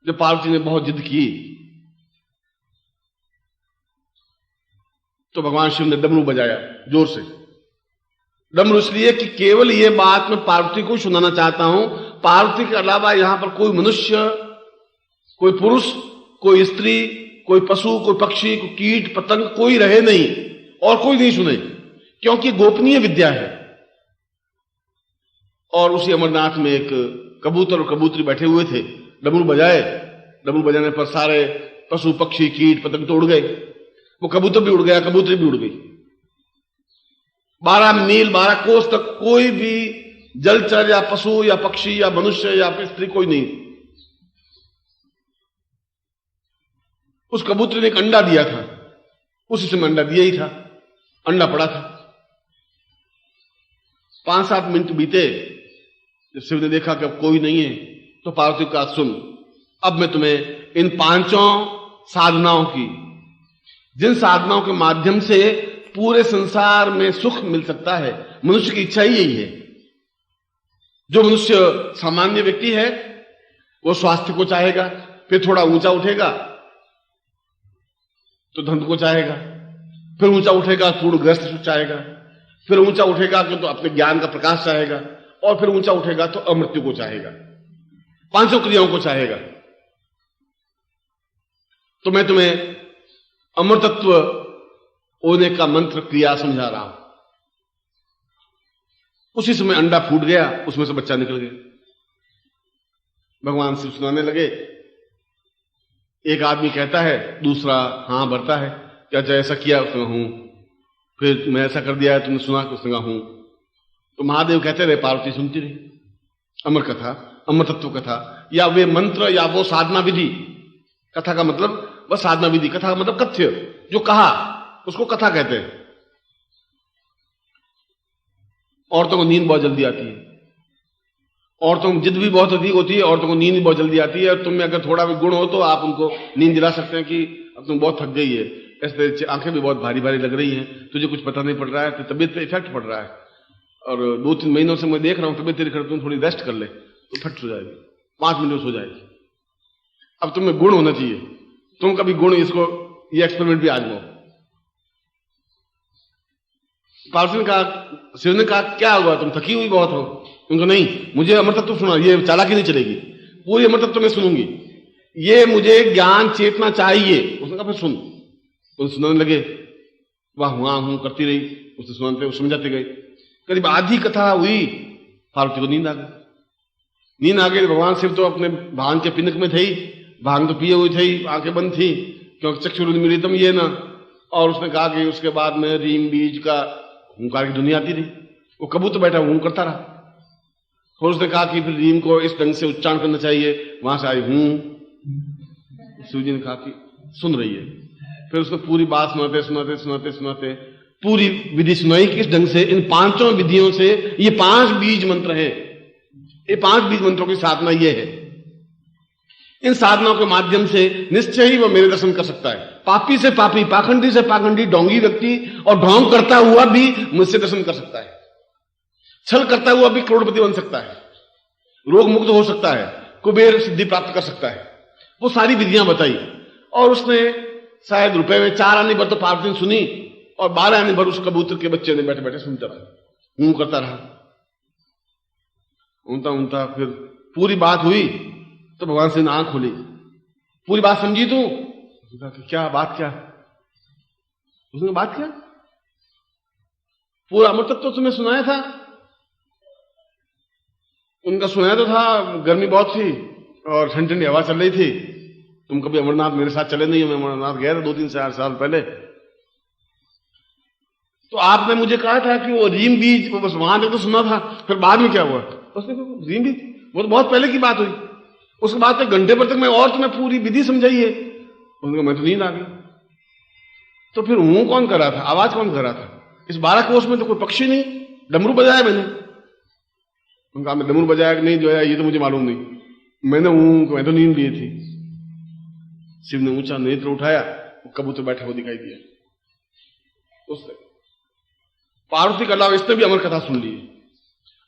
जब पार्वती ने बहुत जिद की तो भगवान शिव ने डमरू बजाया जोर से। डमरू इसलिए कि केवल ये बात मैं पार्वती को सुनाना चाहता हूं, पार्वती के अलावा यहां पर कोई मनुष्य, कोई पुरुष, कोई स्त्री, कोई पशु, कोई पक्षी, कोई कीट पतंग कोई रहे नहीं और कोई नहीं सुने, क्योंकि गोपनीय विद्या है। और उसी अमरनाथ में एक कबूतर और कबूतरी बैठे हुए थे, डमरू बजाए। डमरू बजाने पर सारे पशु पक्षी कीट पतंग तो उड़ गए, वो कबूतर भी उड़ गया, कबूतरी भी उड़ गई। 12 मील 12 कोस तक कोई भी जलचर या पशु या पक्षी या मनुष्य या स्त्री कोई नहीं। उस कबूतरी ने एक अंडा दिया था, उसी समय अंडा दिया ही था, अंडा पड़ा था। 5-7 मिनट बीते, जब शिव ने देखा कि अब कोई नहीं है तो पार्वती का सुन, अब मैं तुम्हें इन 5 साधनाओं की, जिन साधनाओं के माध्यम से पूरे संसार में सुख मिल सकता है, मनुष्य की इच्छा ही यही है। जो मनुष्य सामान्य व्यक्ति है वो स्वास्थ्य को चाहेगा, फिर थोड़ा ऊंचा उठेगा तो धन को चाहेगा, फिर ऊंचा उठेगा पूर्ण ग्रस्त सुख चाहेगा, फिर ऊंचा उठेगा तो अपने ज्ञान का प्रकाश चाहेगा, और फिर ऊंचा उठेगा तो अमृत्यु को चाहेगा, 5 क्रियाओं को चाहेगा। तो मैं तुम्हें अमृतत्व होने का मंत्र क्रिया समझा रहा हूं। उसी समय अंडा फूट गया, उसमें से बच्चा निकल गया। भगवान शिव सुनाने लगे। एक आदमी कहता है, दूसरा हां भरता है, क्या ऐसा किया? उसने हूं। फिर मैं ऐसा कर दिया है, तुमने सुना? उसने कहा हूं। तो महादेव कहते रहे, पार्वती सुनती रही। अमर कथा, अमर तत्व कथा, या वे मंत्र या वो साधना विधि। कथा का मतलब वह साधना विधि, कथा का मतलब कथ्य, जो कहा उसको कथा कहते हैं। औरतों को नींद बहुत जल्दी आती है, औरतों को जिद भी बहुत अधिक होती है, औरतों को नींद भी बहुत जल्दी आती है। और तुम में अगर थोड़ा भी गुण हो तो आप उनको नींद दिला सकते हैं कि अब तुम बहुत थक गई है, ऐसे आंखें भी बहुत भारी भारी लग रही हैं, तुझे कुछ पता नहीं पड़ रहा है, तो तबीयत पे इफेक्ट पड़ रहा है, और 2-3 महीनों से मैं देख रहा हूं तबीयत तेरी खराब, तुम थोड़ी रेस्ट कर ले तो फट हो जाएगी, 5 मिनट में सो जाएगी। अब तुम्हें गुण होना चाहिए, तुम कभी गुण, इसको ये एक्सपेरिमेंट भी आजमाओ। पार्वती ने कहा, शिव ने कहा, क्या हुआ, तुम थकी हुई बहुत हो? उनको नहीं, मुझे अमृतत्व सुना, ये चालाकी नहीं चलेगी, पूरी अमृतत्व मैं सुनूंगी, ये मुझे ज्ञान चेतना चाहिए। उसने कहा फिर सुन। उसे सुनाने लगे, वाह वहां हूं करती रही, उसने सुनाते समझाते गए। करीब आधी कथा हुई, पार्वती को नींद आ गई। नींद आ गई। भगवान शिव तो अपने भांग के पिनक में थे ही, भांग तो पिए हुई थे, आंखें बंद थी, क्योंकि चक्षुरुन्मीलितम ये ना। और उसने कहा कि उसके बाद में रीम बीज का हुंकार की दुनिया आती रही, वो कबूतर बैठा हूं करता रहा। और उसने कहा कि फिर रीम को इस ढंग से उच्चारण करना चाहिए, वहां से आई हूं। शिव जी ने कहा कि सुन रही है। फिर उसने पूरी बात सुनाते पूरी विधि सुनाई कि इस ढंग से, इन 5 विधियों से, ये 5 बीज मंत्र हैं, ये 5 बीज मंत्रों की साधना ये है। इन साधनाओं के माध्यम से निश्चय ही वो मेरे दर्शन कर सकता है। पापी से पापी, पाखंडी से पाखंडी, ढोंगी व्यक्ति और ढोंग करता हुआ भी मुझसे दर्शन कर सकता है। छल करता हुआ भी करोड़पति बन सकता है, रोग मुक्त हो सकता है, कुबेर सिद्धि प्राप्त कर सकता है। वो सारी विधियां बताई। और उसने शायद रुपए में 4 आने भर तो पार्वती ने सुनी, और 12 आने भर उस कबूतर के बच्चे ने बैठे बैठे सुनता रहा, हूं करता रहा, उनता। फिर पूरी बात हुई तो भगवान से आंख खोली, पूरी बात समझी तू? क्या बात? क्या? उसने बात क्या? पूरा अमृतत्व तो तुम्हें सुनाया था। उनका सुनाया तो था, गर्मी बहुत थी और ठंडी ठंडी हवा चल रही थी। तुम कभी अमरनाथ मेरे साथ चले नहीं हो, मैं अमरनाथ गया था 2-3 साल पहले। तो आपने मुझे कहा था कि वो रीम बीज, वो बस वहां तक तो सुना था, फिर बाद में क्या हुआ? उसने कहा रीम बीज वो तो बहुत पहले की बात हुई, उसके बाद 1 घंटे पर तक मैं और तुम्हें पूरी विधि समझाई है। उसने कहा मैं तो नींद आ गई। तो फिर हूं कौन कर रहा था, आवाज कौन कर रहा था? इस 12 कोस में तो कोई पक्षी नहीं, डमरू बजाया मैंने। उनका मैं डमरू बजाया कि नहीं जो है ये तो मुझे मालूम नहीं, मैं तो नींद ली थी। शिव ने ऊंचा नेत्र उठाया, वो कबूतर बैठा हुआ दिखाई दिया। उससे पार्वती के अलावा इसने भी अमर कथा सुन ली।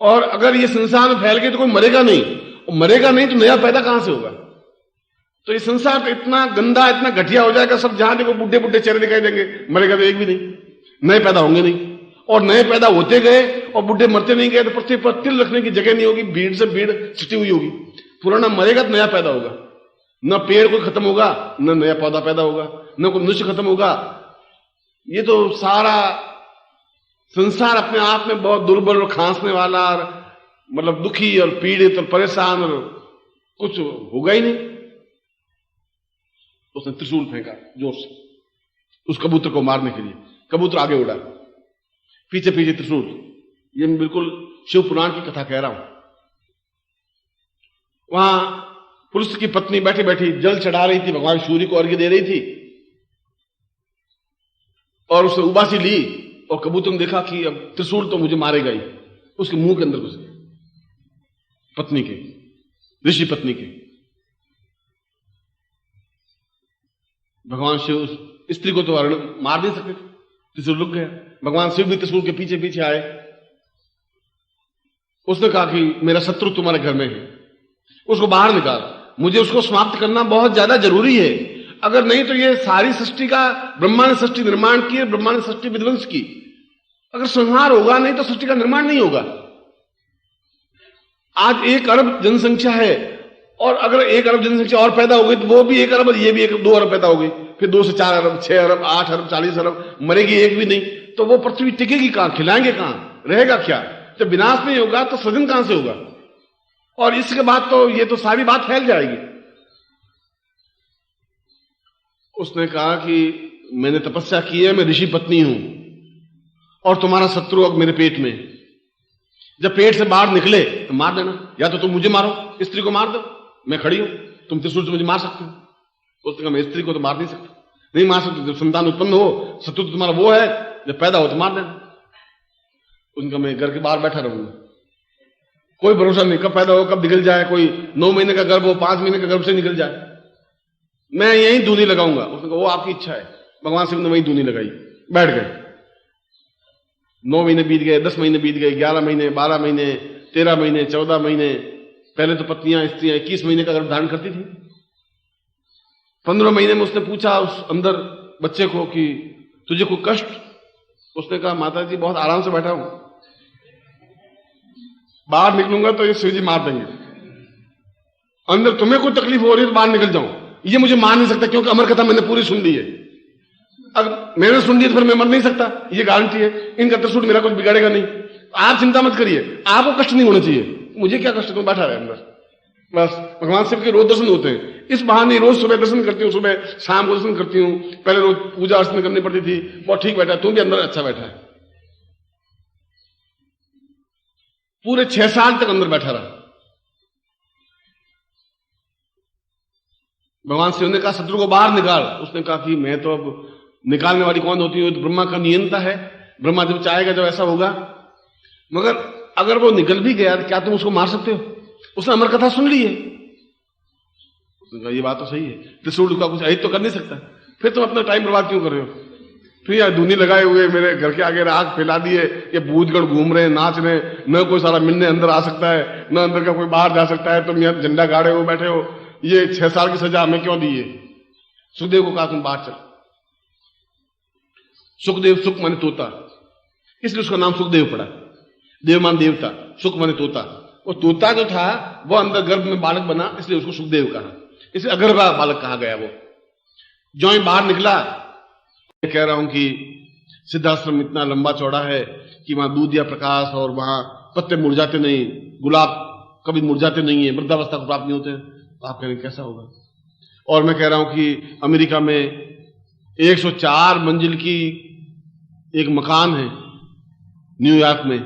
और अगर ये संसार में फैल गई तो कोई मरेगा नहीं, और मरेगा नहीं तो नया पैदा कहां से होगा? तो ये संसार तो इतना गंदा, इतना घटिया हो जाएगा, सब जहां देखो बुढ़े बुढ़े चेहरे दिखाई देंगे, मरेगा तो एक भी नहीं, नए पैदा होंगे नहीं, और नए पैदा होते गए और बुढ़े मरते नहीं गए तो पृथ्वी पर तिल रखने की जगह नहीं होगी, भीड़ से भीड़ छिटी हुई होगी। पुराना मरेगा तो नया पैदा होगा, न पेड़ कोई खत्म होगा, न नया पौधा पैदा होगा, न कोई मनुष्य खत्म होगा। ये तो सारा संसार अपने आप में बहुत दुर्बल और खांसने वाला और मतलब दुखी और पीड़ित और परेशान और कुछ होगा ही नहीं। उसने त्रिशूल फेंका जोर से उस कबूतर को मारने के लिए। कबूतर आगे उड़ा, पीछे पीछे त्रिशूल। ये मैं बिल्कुल शिव पुराण की कथा कह रहा हूं। वहां पुरुष की पत्नी बैठी बैठी जल चढ़ा रही थी, भगवान सूर्य को अर्घ्य दे रही थी, और उसने उबासी ली और कबूतर ने देखा कि अब त्रिशूल तो मुझे मारेगा ही, उसके मुंह के अंदर घुस गया, पत्नी के, ऋषि पत्नी के। भगवान शिव स्त्री को तो मार नहीं सकते, त्रिशूल रुक गया। भगवान शिव भी त्रिशूल के पीछे पीछे आए। उसने कहा कि मेरा शत्रु तुम्हारे घर में है, उसको बाहर निकाल, मुझे उसको समाप्त करना बहुत ज्यादा जरूरी है। अगर नहीं तो ये सारी सृष्टि का, ब्रह्मा ने सृष्टि निर्माण की, ब्रह्मा ने सृष्टि विध्वंस की, अगर संहार होगा नहीं तो सृष्टि का निर्माण नहीं होगा। आज 1 अरब जनसंख्या है, और अगर 1 अरब जनसंख्या और पैदा हो गई तो वो भी 1 अरब, ये भी 2 अरब पैदा हो गई, फिर 2 से 4 अरब, 6 अरब, 8 अरब, 40 अरब, मरेगी एक भी नहीं, तो वो पृथ्वी टिकेगी कहां, खिलाएंगे कहां, रहेगा क्या? जब विनाश नहीं होगा तो सृजन कहां से होगा? और इसके बाद तो ये तो सारी बात फैल जाएगी। उसने कहा कि मैंने तपस्या की है, मैं ऋषि पत्नी हूं, और तुम्हारा शत्रु अब मेरे पेट में, जब पेट से बाहर निकले तो मार देना, या तो तुम मुझे मारो, स्त्री को मार दो, मैं खड़ी हूं, तुम त्रिशूल से मुझे मार सकते हो। उसने कहा मैं स्त्री को तो मार नहीं सकता, नहीं मार सकते, जब संतान उत्पन्न हो, शत्रु तो तुम्हारा वो है, जब पैदा हो तो मार देना। उनका मैं घर के बाहर बैठा रहूंगा, कोई भरोसा नहीं कब पैदा हो, कब निकल जाए, कोई 9 महीने का गर्भ हो, 5 महीने का गर्भ से निकल जाए, मैं यहीं दूनी लगाऊंगा। उसने कहा वो आपकी इच्छा है। भगवान शिव ने वहीं दूनी लगाई, बैठ गए। 9 महीने बीत गए, 10 महीने बीत गए, 11 महीने, 12 महीने, 13 महीने, 14 महीने। पहले तो पत्नियां, स्त्रियां 21 महीने का गर्भ धारण करती थी। 15 महीने में उसने पूछा उस अंदर बच्चे को कि तुझे कोई कष्ट? उसने कहा माता जी बहुत आराम से बैठा हूं, बाहर निकलूंगा तो ये शिव जी मार देंगे, अंदर तुम्हें कोई तकलीफ हो रही है तो बाहर निकल जाऊं, ये मुझे मार नहीं सकता, क्योंकि अमर कथा मैंने पूरी सुन ली है। अगर मैंने सुन ली तो फिर मैं मर नहीं सकता, ये गारंटी है। इनका त्रिशूल मेरा कुछ बिगाड़ेगा नहीं, आप चिंता मत करिए, आपको कष्ट नहीं होना चाहिए, मुझे क्या कष्ट, तुम बैठा रहे अंदर बस। भगवान शिव के रोज दर्शन होते हैं, इस बहाने रोज सुबह दर्शन करती हूँ, सुबह शाम को दर्शन करती हूँ। पहले रोज पूजा अर्चना करनी पड़ती थी, बहुत ठीक बैठा, तू भी अंदर अच्छा बैठा है। पूरे 6 साल तक अंदर बैठा रहा। भगवान शिव ने कहा शत्रु को बाहर निकाल। उसने कहा कि मैं तो अब निकालने वाली कौन होती है, तो ब्रह्मा का नियंता है, ब्रह्मा जब चाहेगा जब ऐसा होगा। मगर अगर वो निकल भी गया तो क्या तुम उसको मार सकते हो? उसने अमर कथा सुन ली है। उसने कहा ये बात तो सही है, त्रिशूल का कुछ अहित तो कर नहीं सकता, फिर तुम अपना टाइम बर्बाद क्यों कर रहे हो? फिर यार दूनी लगाए हुए मेरे घर के आगे आग फैला दिए, ये बूझगढ़ घूम रहे हैं, नाच रहे हैं, न कोई सारा मिलने अंदर आ सकता है, न अंदर का कोई बाहर जा सकता है, तुम यहाँ झंडा गाड़े हो बैठे हो, ये 6 साल की सजा हमें क्यों दी है? सुखदेव को कहा तुम बाहर चल। सुखदेव, सुख माने तोता, इसलिए उसका नाम सुखदेव पड़ा। देव मान देवता, सुख माने तोता। वो तोता जो था वो अंदर गर्भ में बालक बना, इसलिए उसको सुखदेव कहा, इसलिए अगर्भा बालक कहा गया। वो जो ही बाहर निकला, मैं कह रहा हूं कि सिद्धाश्रम इतना लंबा चौड़ा है कि वहां दूध या प्रकाश, और वहां पत्ते मुरझाते नहीं, गुलाब कभी मुरझाते नहीं है, वृद्धावस्था को प्राप्त नहीं होते। तो आप कह रहे हैं कैसा होगा? और मैं कह रहा हूं कि अमेरिका में 104 मंजिल की एक मकान है, न्यूयॉर्क में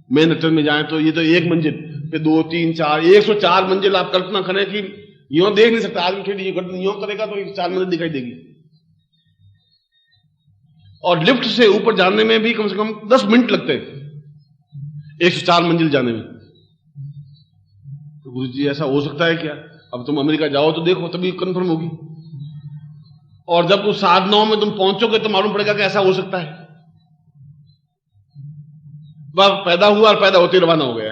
मैनहट्टन में जाएं तो ये तो 1 मंजिल पे 2, 3, 4, 104 मंजिल। आप कल्पना करें कि यूं देख नहीं सकता आदमी, फिर यूं करेगा तो 4 मंजिल दिखाई देगी। और लिफ्ट से ऊपर जाने में भी कम से कम 10 मिनट लगते हैं 104 मंजिल जाने में। तो गुरु जी ऐसा हो सकता है क्या? अब तुम अमेरिका जाओ तो देखो, तभी कंफर्म होगी। और जब उस साधनाओं में तुम पहुंचोगे तो मालूम पड़ेगा कि ऐसा हो सकता है। वह पैदा हुआ और पैदा होते रवाना हो गया।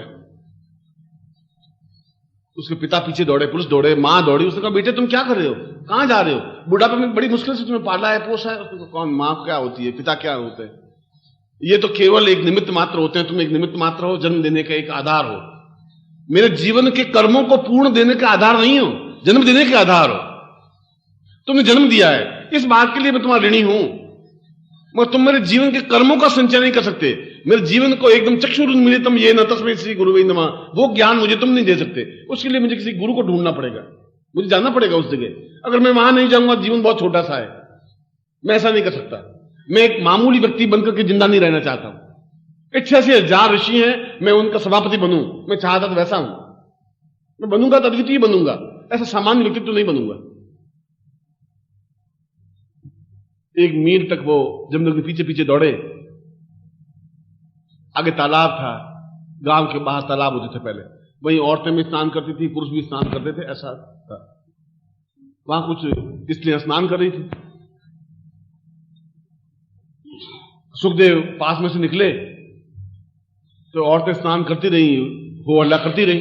उसके पिता पीछे दौड़े, पुरुष दौड़े, माँ दौड़ी। उसने कहा बेटे तुम क्या कर रहे हो, कहां जा रहे हो? बुढ़ापे में बड़ी मुश्किल से तुम्हें पाला है, पोसा है। उसने कहा कौन, माँ क्या होती है, पिता क्या होते हैं? ये तो केवल एक निमित्त मात्र होते हैं। तुम एक निमित्त मात्र हो, जन्म देने का एक आधार हो। मेरे जीवन के कर्मों को पूर्ण देने का आधार नहीं हो, जन्म देने के आधार हो। तुमने जन्म दिया है, इस बात के लिए मैं तुम्हारा ऋणी हूं, मगर तुम मेरे जीवन के कर्मों का संचय नहीं कर सकते। मेरे जीवन को एकदम चक्षुरुन्मीलितम येन तस्मै श्री गुरुवे नमः, वो ज्ञान मुझे तुम नहीं दे सकते। उसके लिए मुझे किसी गुरु को ढूंढना पड़ेगा, मुझे जाना पड़ेगा उस जगह। अगर मैं वहां नहीं जाऊंगा, जीवन बहुत छोटा सा है, मैं ऐसा नहीं कर सकता। मैं एक मामूली व्यक्ति बनकर के जिंदा नहीं रहना चाहता हूं। 88,000 ऋषि हैं, मैं उनका सभापति बनूं, मैं चाहता तो वैसा हूं। मैं बनूंगा तो अद्वितीय बनूंगा, ऐसा सामान्य व्यक्तित्व नहीं बनूंगा। एक मील तक वो जमदग्नि के पीछे पीछे दौड़े। आगे तालाब था, गांव के बाहर तालाब होते थे पहले, वहीं औरतें भी स्नान करती थी, पुरुष भी स्नान करते थे, ऐसा था। वहां कुछ स्त्रियां स्नान कर रही थी। सुखदेव पास में से निकले तो औरतें स्नान करती रही, हो हल्ला करती रही।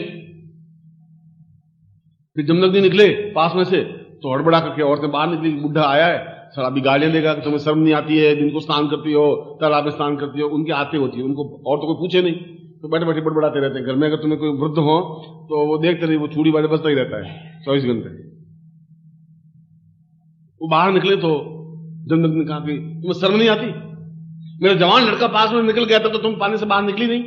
फिर जमदग्नि निकले पास में से तो हड़बड़ा करके औरतें बाहर निकली। बुढ़ा आया है, शराबी गालियां देगा कि तुम्हें शर्म नहीं आती है, दिन को स्नान करती हो, तालाब में स्नान करती हो। उनकी आती होती है, उनको और तो कोई पूछे नहीं, तो बैठे बैठे बड़बड़ाते रहते हैं। घर में अगर तुम्हें कोई वृद्ध हो तो वो देखते रहे, वो चूड़ी वाले बजता ही रहता है 24 घंटे। वो बाहर निकले तो जमदग्नि ने कहा कि तुम्हें शर्म नहीं आती? मेरा जवान लड़का पास में निकल गया था तो तुम पानी से बाहर निकली नहीं,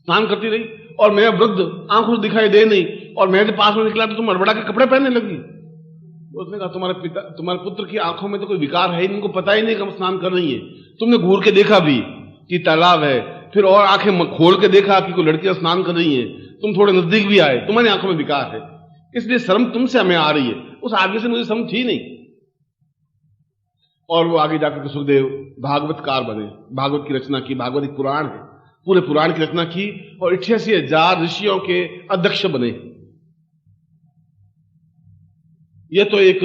स्नान करती रही, और मेरा वृद्ध आंखों दिखाई दे नहीं, और मैं जब पास में निकला तो तुम हड़बड़ा के कपड़े पहनने लगी। उसने कहा तुम्हारे पुत्र की आंखों में तो कोई विकार है ही, इनको पता ही नहीं कि हम स्नान कर रही है। तुमने घूर के देखा भी कि तालाब है, फिर और आंखें खोल के देखा कि कोई लड़कियां स्नान कर रही हैं, तुम थोड़े नजदीक भी आए, तुम्हारी आंखों में विकार है, इसलिए शर्म तुमसे हमें आ रही है। उस आगे से मुझे शर्म थी नहीं। और वो आगे जाकर के सुखदेव भागवतकार बने, भागवत की रचना की, भागवत एक पुराण है, पूरे पुराण की रचना की, और 88,000 ऋषियों के अध्यक्ष बने। यह तो एक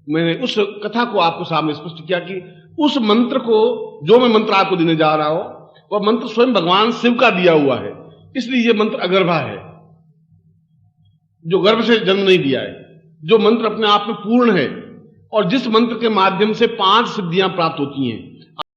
मैंने उस कथा को आपको सामने स्पष्ट किया कि उस मंत्र को, जो मैं मंत्र आपको देने जा रहा हूं, वह मंत्र स्वयं भगवान शिव का दिया हुआ है, इसलिए यह मंत्र अगर्भा है, जो गर्भ से जन्म नहीं दिया है, जो मंत्र अपने आप में पूर्ण है, और जिस मंत्र के माध्यम से 5 सिद्धियां प्राप्त होती हैं।